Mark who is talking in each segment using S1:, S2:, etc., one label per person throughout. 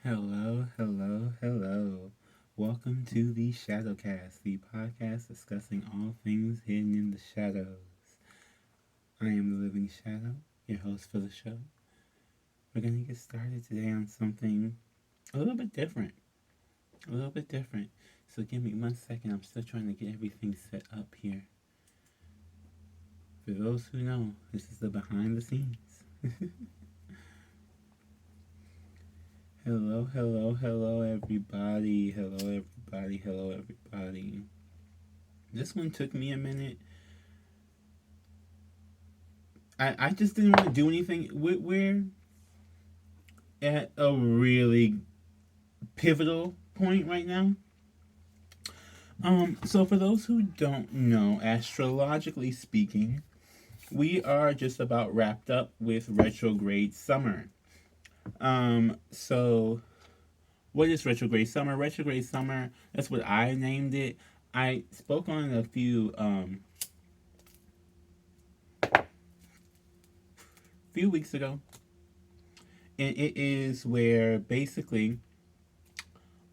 S1: Hello, hello, hello. Welcome to the Shadow Cast, the podcast discussing all things hidden in the shadows. I am the Living Shadow, your host for the show. We're going to get started today on something a little bit different. A little bit different. So give me 1 second. I'm still trying to get everything set up here. For those who know, this is the behind the scenes. Hello, hello, hello, everybody. Hello, everybody. Hello, everybody. This one took me a minute. I just didn't want to do anything. We're at a really pivotal point right now. So for those who don't know, astrologically speaking, we are just about wrapped up with retrograde summer. So what is retrograde summer? Retrograde summer, that's what I named it. I spoke on a few weeks ago, and it is where basically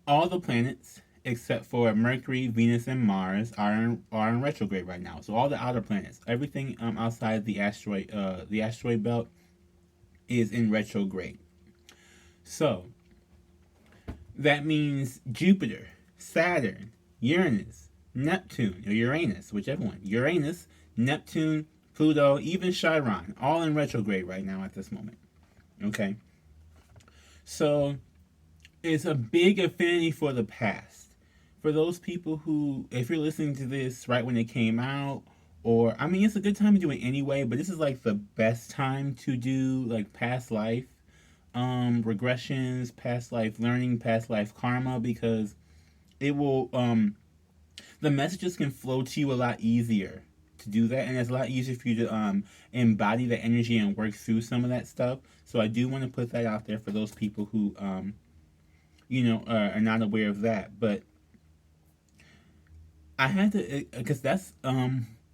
S1: all the planets except for Mercury, Venus, and Mars are in retrograde right now. So all the outer planets, everything outside the asteroid belt, is in retrograde. So that means Jupiter, Saturn, Uranus, Neptune, or Uranus, whichever one, Uranus, Neptune, Pluto, even Chiron, all in retrograde right now at this moment. Okay, so it's a big affinity for the past. For those people who, if you're listening to this right when it came out, or I mean, it's a good time to do it anyway, but this is like the best time to do like past life regressions, past life learning, past life karma, because it will the messages can flow to you a lot easier to do that, and it's a lot easier for you to embody the energy and work through some of that stuff. So I do want to put that out there for those people who are not aware of that. But I had to, because that's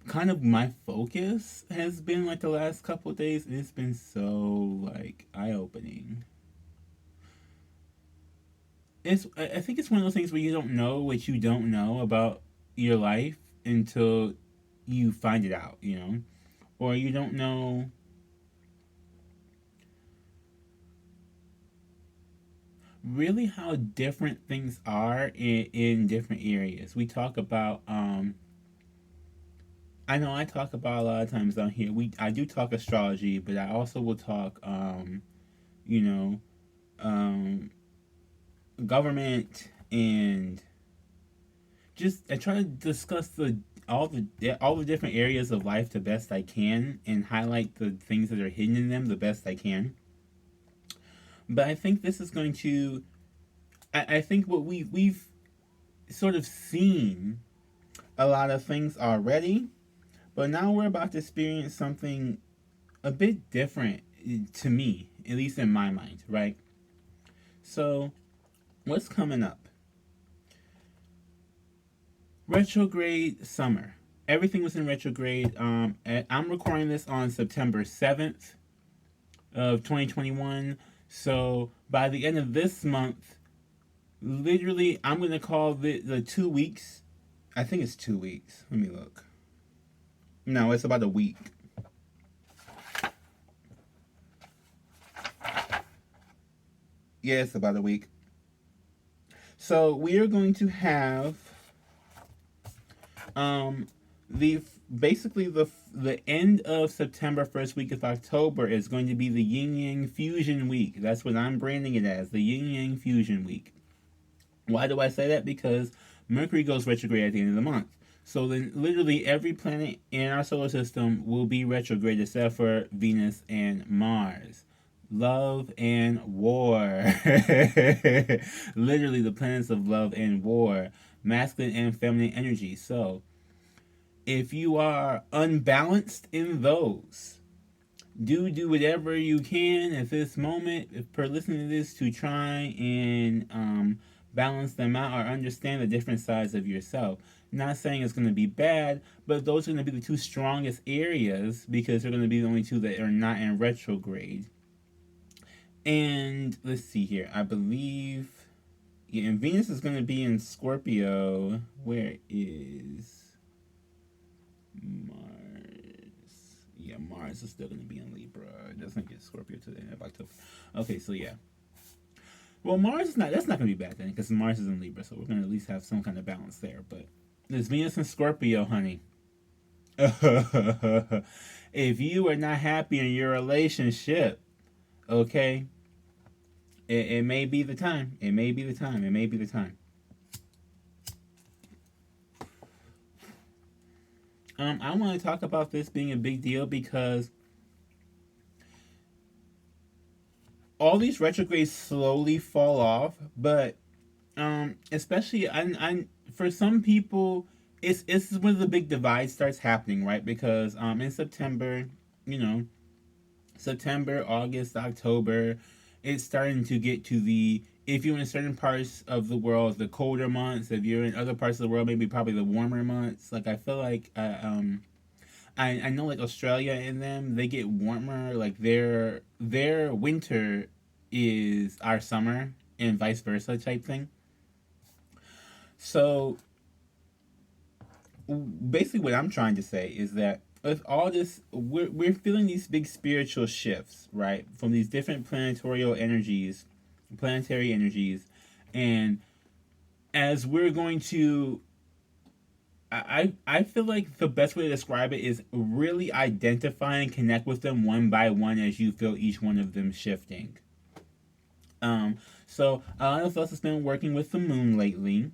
S1: kind of my focus has been like the last couple of days, and it's been so like eye opening. I think it's one of those things where you don't know what you don't know about your life until you find it out, or you don't know really how different things are in different areas. We talk about I know I talk about a lot of times down here. I do talk astrology, but I also will talk you know, um government, and just I try to discuss all the different areas of life the best I can and highlight the things that are hidden in them the best I can. But I think this is going to I think what we've sort of seen a lot of things already, but now we're about to experience something a bit different to me, at least in my mind, right? So, what's coming up? Retrograde summer. Everything was in retrograde. I'm recording this on September 7th of 2021. So by the end of this month, literally, I'm going to call the 2 weeks. I think it's 2 weeks. Let me look. No, it's about a week. Yeah, it's about a week. So we are going to have the basically the end of September, first week of October is going to be the Yin Yang Fusion Week. That's what I'm branding it as, the Yin Yang Fusion Week. Why do I say that? Because Mercury goes retrograde at the end of the month. So then literally every planet in our solar system will be retrograde except for Venus and Mars. Love and war. Literally the planets of love and war. Masculine and feminine energy. So if you are unbalanced in those, do whatever you can at this moment, if per listening to this, to try and balance them out or understand the different sides of yourself. Not saying it's going to be bad, but those are going to be the two strongest areas because they're going to be the only two that are not in retrograde. And let's see here. I believe, yeah, and Venus is going to be in Scorpio. Where is Mars? Yeah, Mars is still going to be in Libra. It doesn't get Scorpio to the end of October. Okay, so yeah. Well, Mars is not. That's not going to be bad then, because Mars is in Libra, so we're going to at least have some kind of balance there. But there's Venus in Scorpio, honey. If you are not happy in your relationship, okay, it may be the time. It may be the time. It may be the time. I want to talk about this being a big deal because all these retrogrades slowly fall off, but especially I for some people, it's when the big divide starts happening, right? Because in September, you know, September, August, October, it's starting to get to the, if you're in certain parts of the world, the colder months. If you're in other parts of the world, maybe probably the warmer months. Like I feel like I know like Australia and them, they get warmer. Like their winter is our summer and vice versa type thing. So basically what I'm trying to say is that with all this, we're feeling these big spiritual shifts, right, from these different planetary energies, and as we're going to, I feel like the best way to describe it is really identify and connect with them one by one as you feel each one of them shifting. So a lot of us have been working with the moon lately.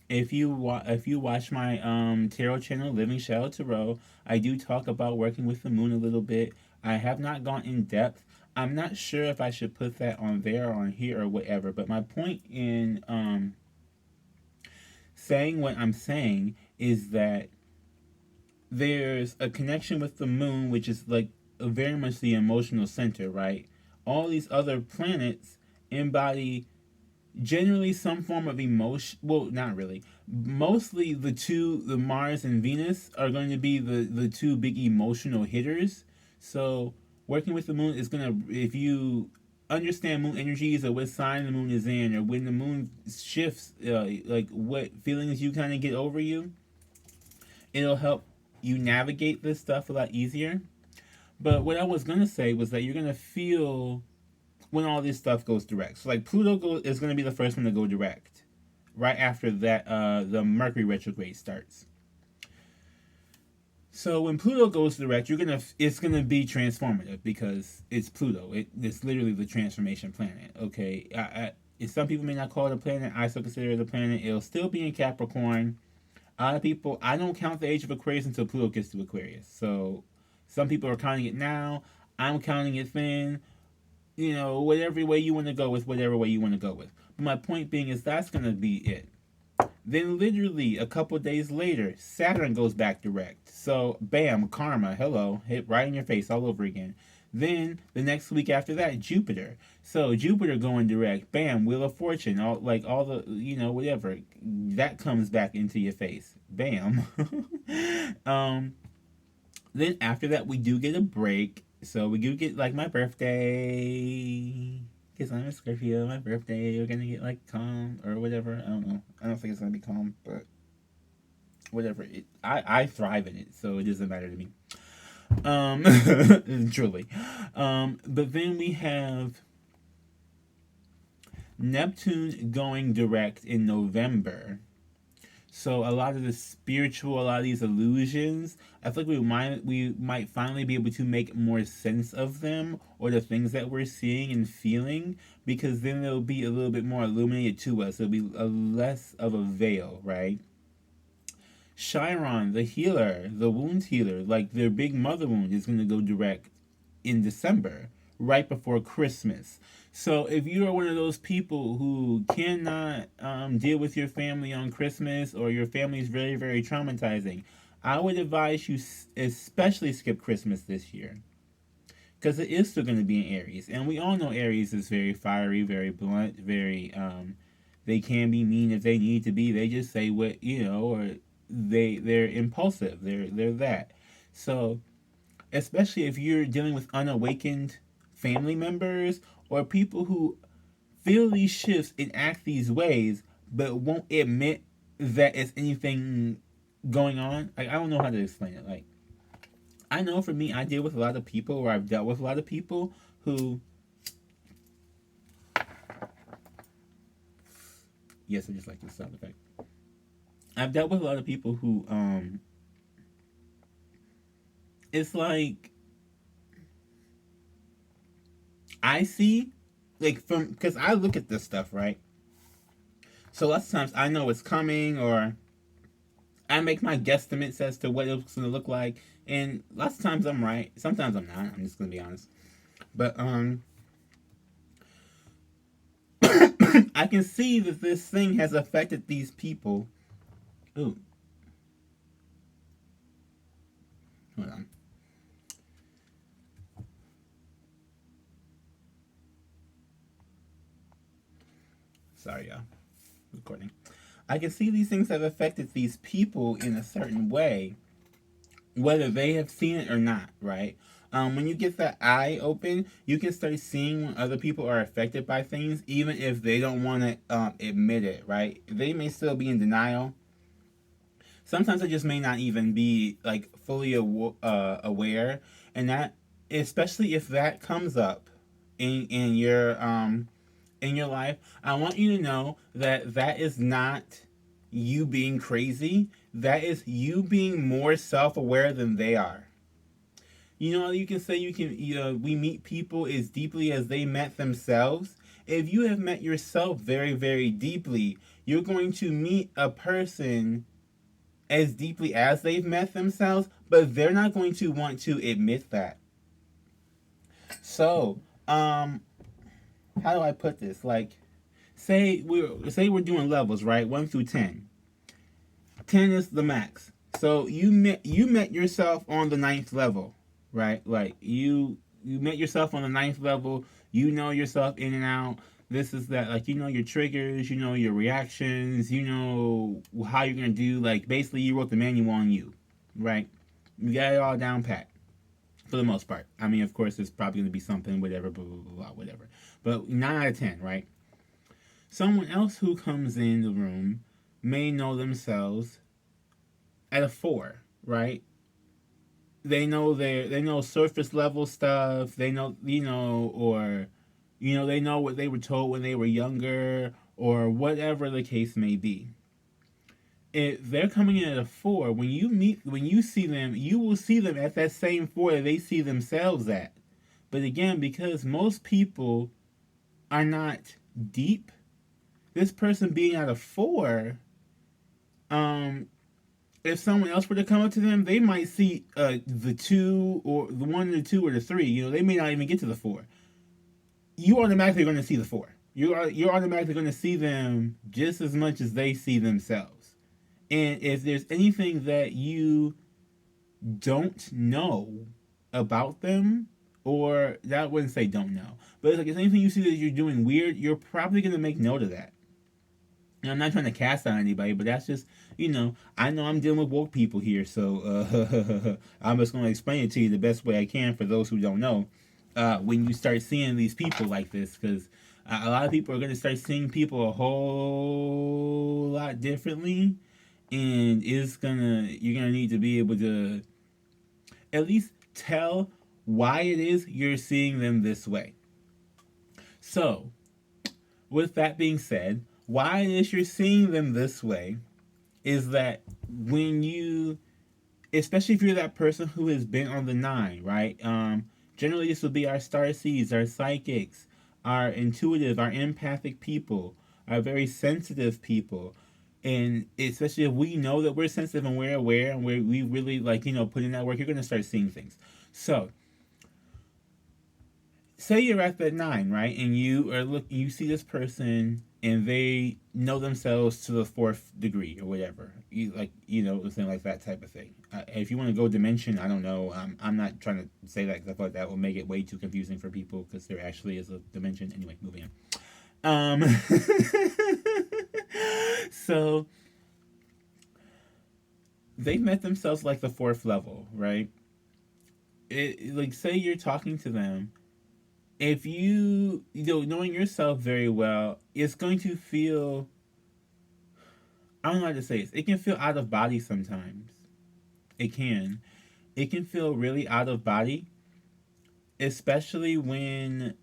S1: If you watch my tarot channel, Living Shadow Tarot, I do talk about working with the moon a little bit. I have not gone in depth. I'm not sure if I should put that on there or on here or whatever. But my point in saying what I'm saying is that there's a connection with the moon, which is like very much the emotional center, right? All these other planets embody generally some form of emotion. Well, not really. Mostly the Mars and Venus are going to be the two big emotional hitters. So working with the moon is gonna, if you understand moon energies or what sign the moon is in or when the moon shifts, like what feelings you kind of get over you, it'll help you navigate this stuff a lot easier. But what I was gonna say was that you're gonna feel when all this stuff goes direct. So like is going to be the first one to go direct. Right after that, the Mercury retrograde starts. So when Pluto goes direct, it's gonna be transformative because it's Pluto. It's literally the transformation planet. Okay, some people may not call it a planet. I still consider it a planet. It'll still be in Capricorn. A lot of people, I don't count the age of Aquarius until Pluto gets to Aquarius. So some people are counting it now. I'm counting it then. Whatever way you want to go with, whatever way you want to go with. But my point being is that's going to be it. Then literally a couple days later, Saturn goes back direct. So bam, karma, hello, hit right in your face all over again. Then the next week after that, Jupiter. So Jupiter going direct, bam, Wheel of Fortune, all the whatever that comes back into your face, bam. Then after that, we do get a break. So we do get like my birthday. Because I'm a Scorpio, my birthday, we're gonna get like calm or whatever. I don't know. I don't think it's gonna be calm, but whatever. I thrive in it, so it doesn't matter to me. Truly. But then we have Neptune going direct in November. So a lot of the spiritual, a lot of these illusions, I feel like we might finally be able to make more sense of them or the things that we're seeing and feeling, because then they'll be a little bit more illuminated to us. It'll be a less of a veil, right? Chiron, the healer, the wound healer, like their big mother wound is going to go direct in December, right before Christmas. So if you are one of those people who cannot deal with your family on Christmas, or your family is very, very traumatizing, I would advise you especially skip Christmas this year. Because it is still going to be in Aries. And we all know Aries is very fiery, very blunt, very, they can be mean if they need to be. They just say what, or they're impulsive. They're that. So especially if you're dealing with unawakened family members, or people who feel these shifts and act these ways, but won't admit that it's anything going on. Like, I don't know how to explain it. Like, I know for me, I deal with a lot of people, or I've dealt with a lot of people who. Yes, I just like this sound effect. I've dealt with a lot of people who, it's like, I see, like, because I look at this stuff, right? So lots of times I know it's coming, or I make my guesstimates as to what it's going to look like, and lots of times I'm right. Sometimes I'm not. I'm just going to be honest. But I can see that this thing has affected these people. Ooh, hold on. Sorry, y'all. Recording. I can see these things have affected these people in a certain way, whether they have seen it or not, right? When you get that eye open, you can start seeing when other people are affected by things, even if they don't want to admit it, right? They may still be in denial. Sometimes they just may not even be like fully aware, and that, especially if that comes up in your life, I want you to know that that is not you being crazy. That is you being more self-aware than they are. You know, you can say we meet people as deeply as they met themselves. If you have met yourself very, very deeply, you're going to meet a person as deeply as they've met themselves, but they're not going to want to admit that. So, how do I put this? Like, say we're doing levels, right? 1 through 10. 10 is the max. So you met yourself on the ninth level, right? Like you met yourself on the ninth level. You know yourself in and out. This is that. Like, you know your triggers. You know your reactions. You know how you're gonna do. Like, basically, you wrote the manual on you, right? You got it all down pat for the most part. I mean, of course, there's probably gonna be something, whatever, blah blah blah, blah, whatever. But 9 out of 10, right? Someone else who comes in the room may know themselves at a 4, right? They know surface level stuff. They know, or they know what they were told when they were younger, or whatever the case may be. If they're coming in at a 4, when you see them, you will see them at that same 4 that they see themselves at. But again, because most people are not deep, this person being at a 4, if someone else were to come up to them, they might see the 2, or the 1, the 2, or the 3. They may not even get to the 4. You automatically going to see the 4. You're automatically going to see them just as much as they see themselves. And if there's anything that you don't know about them, or that I wouldn't say don't know, but it's like, if anything you see that you're doing weird, you're probably going to make note of that. And I'm not trying to cast on anybody, but that's just, I know I'm dealing with woke people here, so I'm just going to explain it to you the best way I can for those who don't know. When you start seeing these people like this, because a lot of people are going to start seeing people a whole lot differently, and you're gonna need to be able to at least tell why it is you're seeing them this way. So, with that being said, why it is you're seeing them this way is that when you, especially if you're that person who has been on the 9, right? Generally, this will be our star seeds, our psychics, our intuitive, our empathic people, our very sensitive people. And especially if we know that we're sensitive and we're aware and we really put in that work, you're going to start seeing things. So, say you're at that 9, right? And you see this person and they know themselves to the 4th degree or whatever. Something like that type of thing. If you want to go dimension, I don't know. I'm not trying to say that because I thought that will make it way too confusing for people, because there actually is a dimension. Anyway, moving on. So they met themselves like the 4th level, right? Say you're talking to them, if knowing yourself very well, it's going to feel, I don't know how to say this. It can feel out of body sometimes. It can. It can feel really out of body, especially when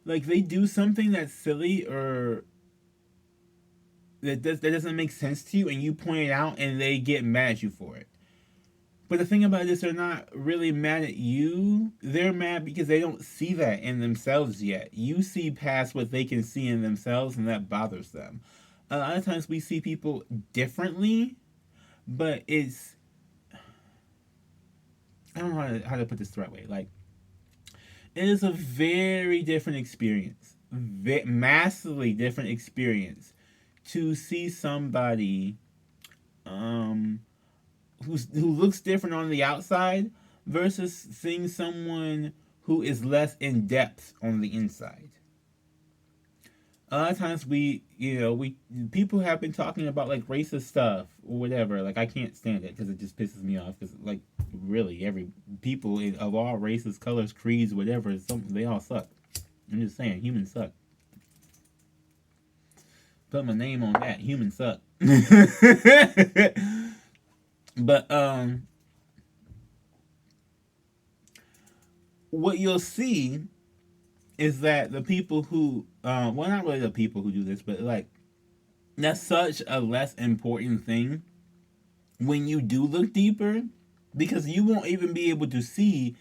S1: like they do something that's silly or that doesn't make sense to you, and you point it out and they get mad at you for it. But the thing about it is, they're not really mad at you. They're mad because they don't see that in themselves yet. You see past what they can see in themselves, and that bothers them. A lot of times we see people differently, but it's, I don't know how to put this the right way. Like, it is a very different experience, massively different experience to see somebody um, who looks different on the outside versus seeing someone who is less in depth on the inside. A lot of times we people have been talking about like racist stuff or whatever. Like, I can't stand it because it just pisses me off. Because like, really, every people of all races, colors, creeds, whatever, they all suck. I'm just saying, humans suck. Put my name on that. Humans suck. But what you'll see is that the people who, well, not really the people who do this, but like, that's such a less important thing when you do look deeper, because you won't even be able to see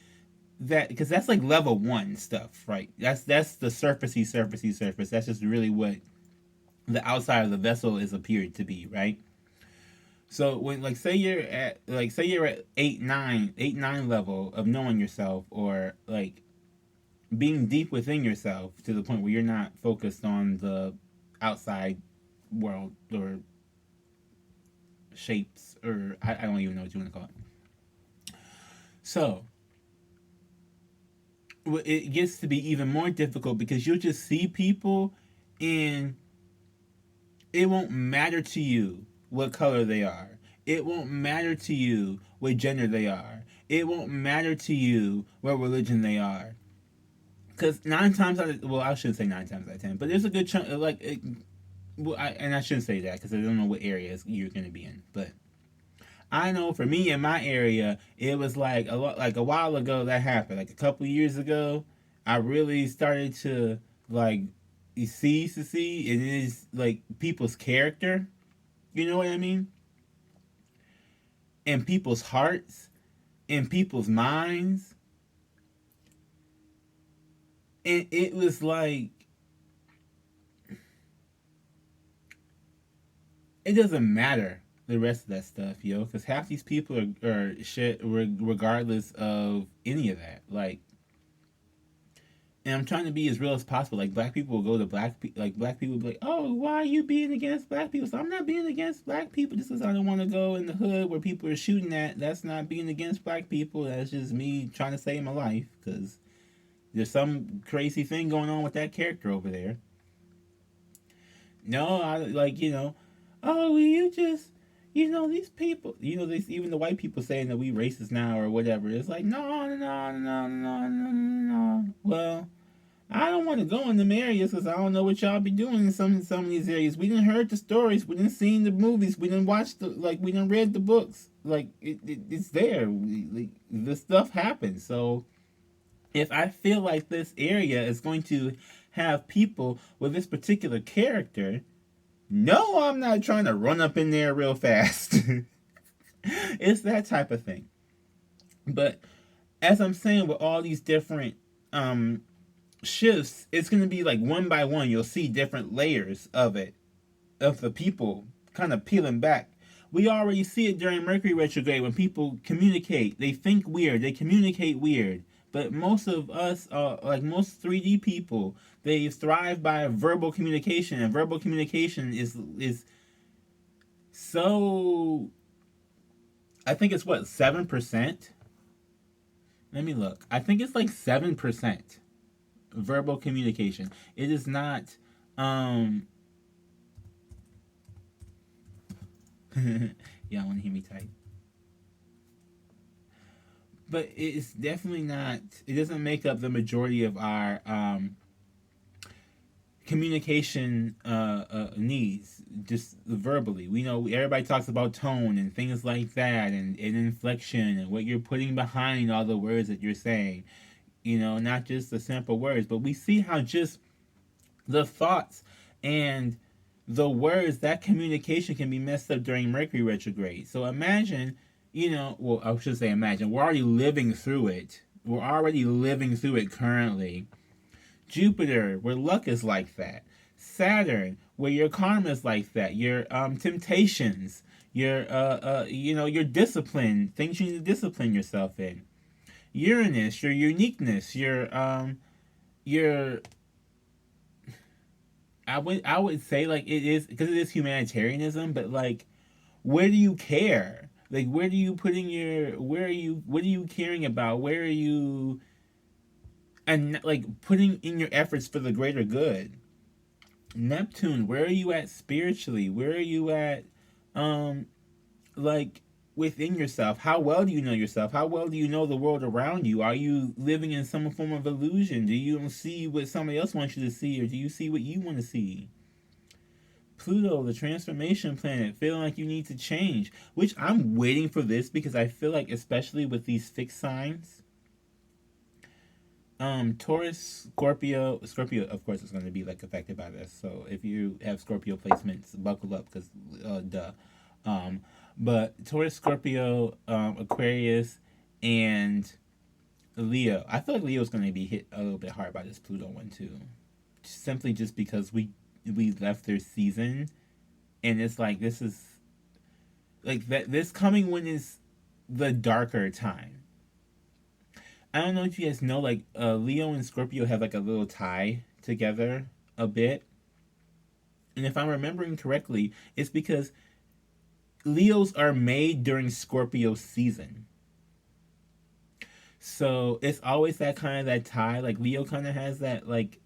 S1: that, because that's like level one stuff, right? That's the surface. That's just really what the outside of the vessel is appeared to be, right? So when, like, say you're at 8 9 level of knowing yourself, or like being deep within yourself to the point where you're not focused on the outside world or shapes, or I don't even know what you want to call it. So it gets to be even more difficult because you'll just see people, and it won't matter to you what color they are. It won't matter to you what gender they are. It won't matter to you what religion they are. Because 9 times out of, well, I shouldn't say 9 times out of 10, but there's a good chunk of like, and I shouldn't say that because I don't know what areas you're going to be in, but I know for me in my area, it was like a while ago that happened. Like a couple years ago, I really started to like see, and it is like people's character. You know what I mean? And people's hearts, and people's minds, and it was like, it doesn't matter the rest of that stuff, yo, because half these people are shit regardless of any of that. Like, and I'm trying to be as real as possible. Like, black people will go to black people will be like, oh, why are you being against black people? So I'm not being against black people just because I don't want to go in the hood where people are shooting at. That's not being against black people. That's just me trying to save my life because there's some crazy thing going on with that character over there. No, I like, oh, you just, these people, these, even the white people saying that we racist now or whatever. It's like, no. Well, I don't want to go in them areas because I don't know what y'all be doing in some of these areas. We didn't heard the stories, we didn't seen the movies, we didn't watch we didn't read the books. Like, it's there. This stuff happens. So if I feel like this area is going to have people with this particular character, no, I'm not trying to run up in there real fast. It's that type of thing. But as I'm saying, with all these different shifts, it's going to be like one by one. You'll see different layers of it, of the people kind of peeling back. We already see it during Mercury retrograde when people communicate. They think weird. They communicate weird. But most of us, like most 3D people, they thrive by verbal communication, and verbal communication is so. I think it's what, 7%. Let me look. I think it's like 7% verbal communication. It is not. Y'all want to hear me type? but it's definitely not. It doesn't make up the majority of our communication needs, just verbally. We know everybody talks about tone and things like that, and inflection and what you're putting behind all the words that you're saying. Not just the simple words, but we see how just the thoughts and the words, that communication can be messed up during Mercury retrograde. So imagine, well, I should say imagine. We're already living through it. We're already living through it currently. Jupiter, where luck is like that. Saturn, where your karma is like that. Your temptations, your discipline, things you need to discipline yourself in. Uranus, your uniqueness, your I would say, like, it is because it is humanitarianism, but like, where do you care? Like, where do you putting your where are you what are you caring about? Where are you, and like putting in your efforts for the greater good? Neptune, where are you at spiritually? Where are you at, um like, within yourself? How well do you know yourself? How well do you know the world around you? Are you living in some form of illusion? Do you see what somebody else wants you to see, or do you see what you want to see? Pluto, the transformation planet, feeling like you need to change, which I'm waiting for this because I feel like, especially with these fixed signs, Taurus, Scorpio, of course, is going to be like affected by this. So if you have Scorpio placements, buckle up because, duh. Um, but Taurus, Scorpio, Aquarius, and Leo. I feel like Leo's going to be hit a little bit hard by this Pluto one too, simply just because we left their season, and it's like this is like that. This coming one is the darker time. I don't know if you guys know, like, Leo and Scorpio have like a little tie together a bit. And if I'm remembering correctly, it's because Leos are made during Scorpio season. So it's always that kind of that tie. Like, Leo kind of has that, like,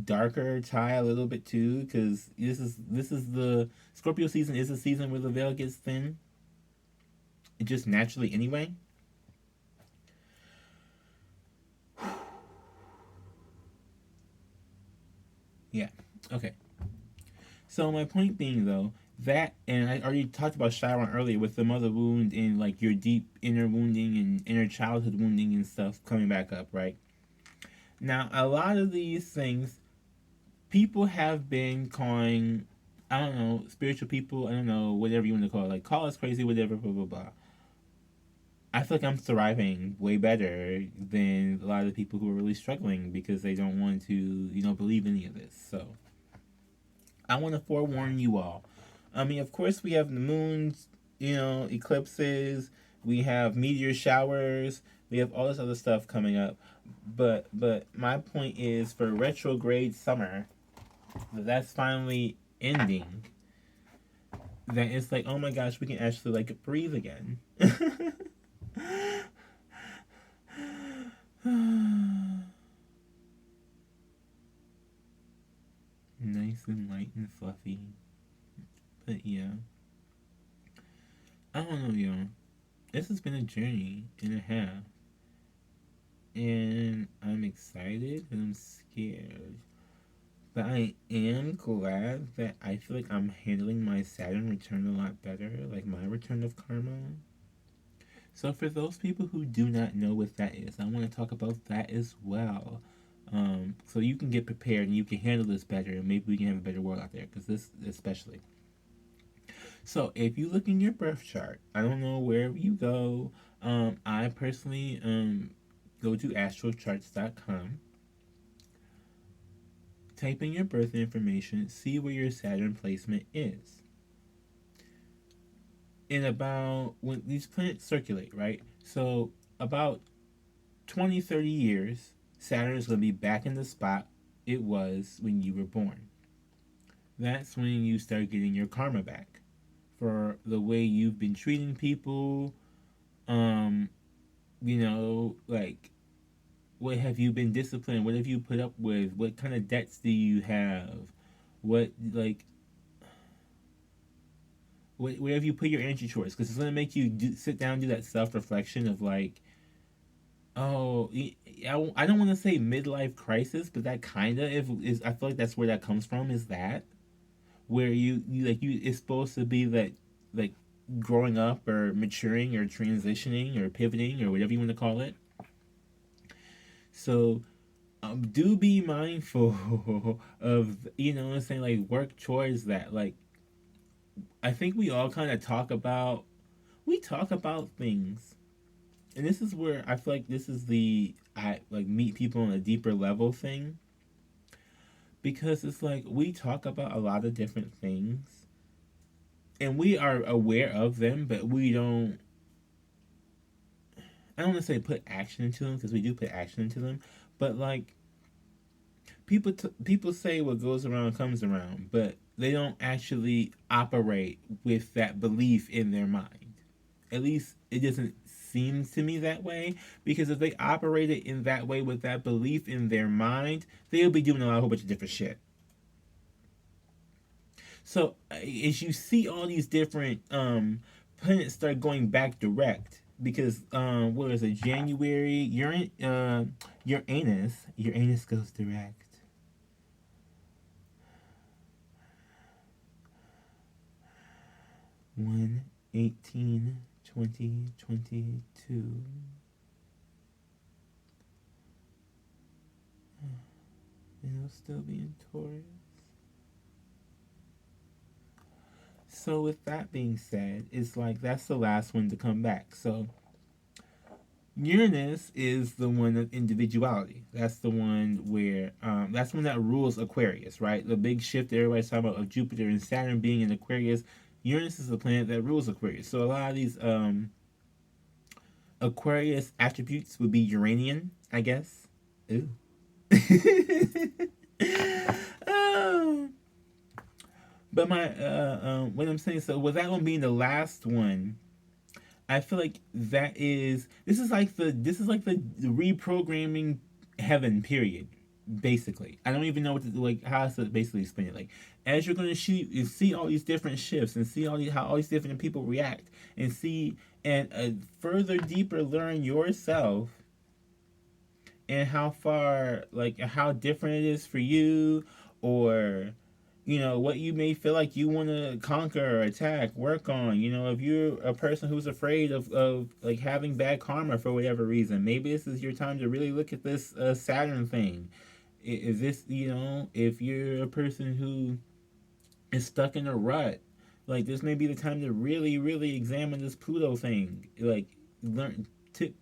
S1: darker tie a little bit too, because this is the Scorpio season is a season where the veil gets thin. It just naturally anyway. Yeah. Okay. So my point being, though, that, and I already talked about Chiron earlier with the mother wound and like your deep inner wounding and inner childhood wounding and stuff coming back up, right? Now, a lot of these things people have been calling, I don't know, spiritual people, I don't know, whatever you want to call it, like, call us crazy, whatever, blah blah blah. I feel like I'm thriving way better than a lot of the people who are really struggling because they don't want to, believe any of this. So I want to forewarn you all. I mean, of course, we have the moons, eclipses, we have meteor showers, we have all this other stuff coming up. But my point is, for retrograde summer, that's finally ending. That it's like, oh my gosh, we can actually, like, breathe again. Nice and light and fluffy. But yeah, I don't know, y'all. This has been a journey and a half, and I'm excited and I'm scared. But I am glad that I feel like I'm handling my Saturn return a lot better, like my return of karma. So for those people who do not know what that is, I want to talk about that as well. So you can get prepared and you can handle this better, and maybe we can have a better world out there, because this especially. So if you look in your birth chart, I don't know wherever you go. I personally go to astrocharts.com, type in your birth information, see where your Saturn placement is. In about, when these planets circulate, right? So about 20, 30 years, Saturn is going to be back in the spot it was when you were born. That's when you start getting your karma back for the way you've been treating people. Like, what have you been disciplined? What have you put up with? What kind of debts do you have? What, like, where have you put your energy towards? Because it's going to make you sit down and do that self reflection of, like, Oh, I don't want to say midlife crisis, but that kind of is. I feel like that's where that comes from. Is that where you it's supposed to be that like growing up or maturing or transitioning or pivoting or whatever you want to call it. So do be mindful of what I'm saying, like work towards that. Like I think we all kind of talk about things, and this is where I feel like this is the I like meet people on a deeper level thing, because it's like we talk about a lot of different things and we are aware of them, but we don't. I don't want to say put action into them, because we do put action into them, but like people say what goes around comes around, but they don't actually operate with that belief in their mind. At least it doesn't seem to me that way, because if they operated in that way with that belief in their mind, they'll be doing a whole bunch of different shit. So as you see all these different planets start going back direct, because what is it, January, Uranus goes direct. 1/18/2022. And it'll still be in Taurus. So with that being said, it's like that's the last one to come back. So Uranus is the one of individuality. That's the one where that's one that rules Aquarius, right? The big shift that everybody's talking about of Jupiter and Saturn being in Aquarius. Uranus is the planet that rules Aquarius. So a lot of these Aquarius attributes would be Uranian, I guess. Ooh. Oh. But my what I'm saying, so with that one being the last one, I feel like this is like the reprogramming heaven period. Basically, I don't even know what to, like how to basically explain it. Like as you're going to shoot and see all these different shifts and see how all these different people react and see and further deeper learn yourself and how far, like how different it is for you, or what you may feel like you want to conquer or attack, work on. If you're a person who's afraid of like having bad karma for whatever reason, maybe this is your time to really look at this Saturn thing. Is this, if you're a person who is stuck in a rut, like this may be the time to really really examine this Pluto thing. Like learn to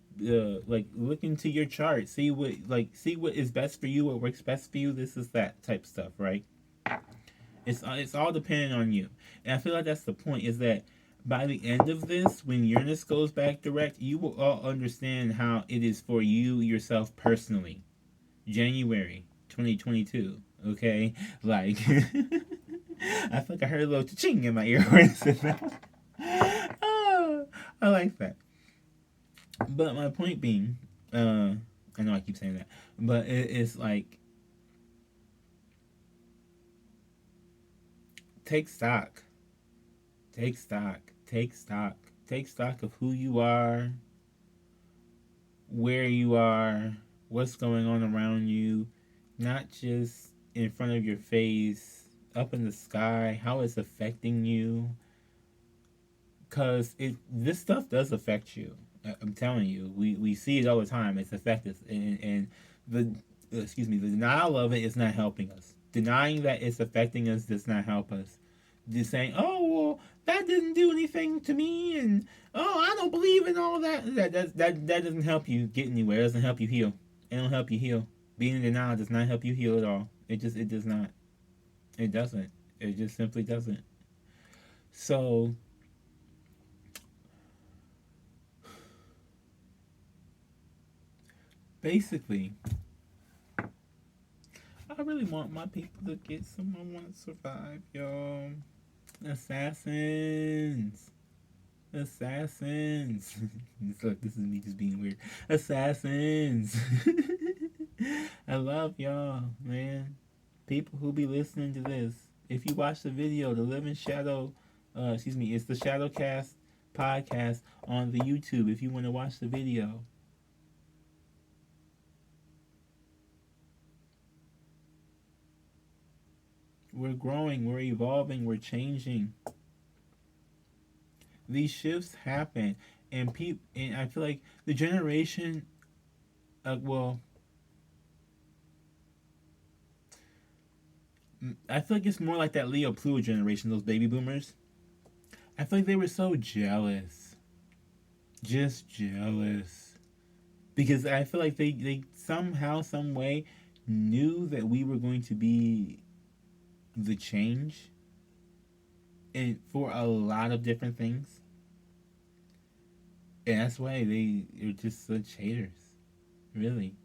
S1: like look into your chart, see what is best for you, what works best for you, this is that type stuff, right? It's all dependent on you. And I feel like that's the point, is that by the end of this, when Uranus goes back direct, you will all understand how it is for you yourself personally. January 2022, okay? Like I feel like I heard a little ching in my ear when I said that. Oh, I like that. But my point being, I know I keep saying that, but it's like take stock, take stock, take stock, take stock of who you are, where you are, what's going on around you, not just in front of your face, up in the sky, how it's affecting you. Because this stuff does affect you. I'm telling you, we see it all the time. It's effective, and the the denial of it is not helping us. Denying that it's affecting us does not help us. Just saying, oh well, that didn't do anything to me, and oh, I don't believe in all that. That doesn't help you get anywhere. It doesn't help you heal. It don't help you heal. Being in denial does not help you heal at all. It does not. It doesn't. It just simply doesn't. So basically, I really want my people to get some. I want to survive, y'all. Assassins. Assassins. Look, this is me just being weird. Assassins. I love y'all, man. People who be listening to this. If you watch the video, the Living Shadow, it's the Shadow Cast podcast on the YouTube. If you want to watch the video, we're growing, we're evolving, we're changing. These shifts happen, and and I feel like the generation, well, I feel like it's more like that Leo Pluto generation, those baby boomers. I feel like they were so jealous, just jealous, because I feel like they somehow, some way, knew that we were going to be the change, and for a lot of different things, and that's why they're just such haters, really.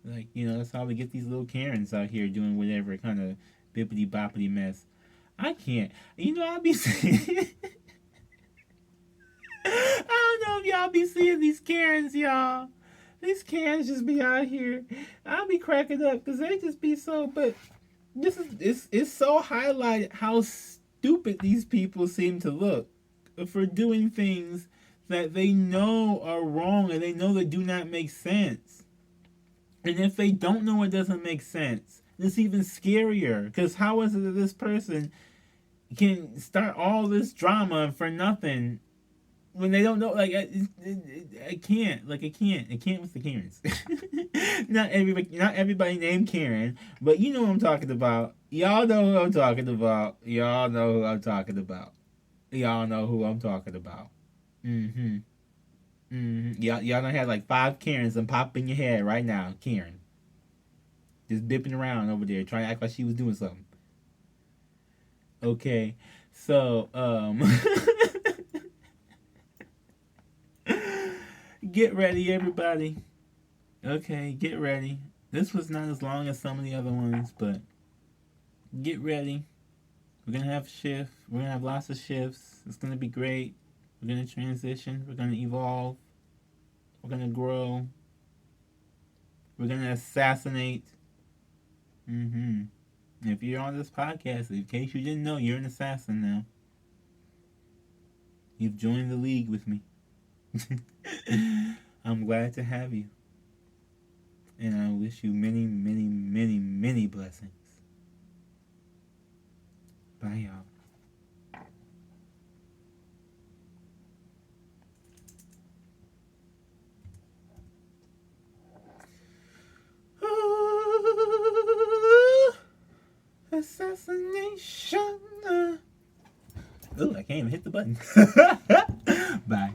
S1: Like, that's how we get these little Karens out here doing whatever kind of bippity boppity mess. I can't. I'll be seeing. I don't know if y'all be seeing these Karens, y'all. These Karens just be out here. I'll be cracking up because they just be so. But it's so highlighted how stupid these people seem to look for doing things that they know are wrong and they know that do not make sense. And if they don't know it doesn't make sense, it's even scarier. Because how is it that this person can start all this drama for nothing when they don't know? Like, I can't. Like, I can't with the Karens. Not everybody named Karen, but you know what I'm talking about. Y'all know who I'm talking about. Y'all know who I'm talking about. Y'all know who I'm talking about. Mm-hmm. Mm-hmm. Y'all done had like 5 Karens and pop in your head right now. Karen. Just bipping around over there, trying to act like she was doing something. Okay. So, get ready, everybody. Okay, get ready. This was not as long as some of the other ones, but get ready. We're gonna have shifts. We're gonna have lots of shifts. It's gonna be great. We're gonna transition. We're gonna evolve. We're gonna grow. We're gonna assassinate. If you're on this podcast, in case you didn't know, you're an assassin now. You've joined the league with me. I'm glad to have you. And I wish you many, many, many, many blessings. Bye, y'all. Assassination. Oh, I can't even hit the button. Bye.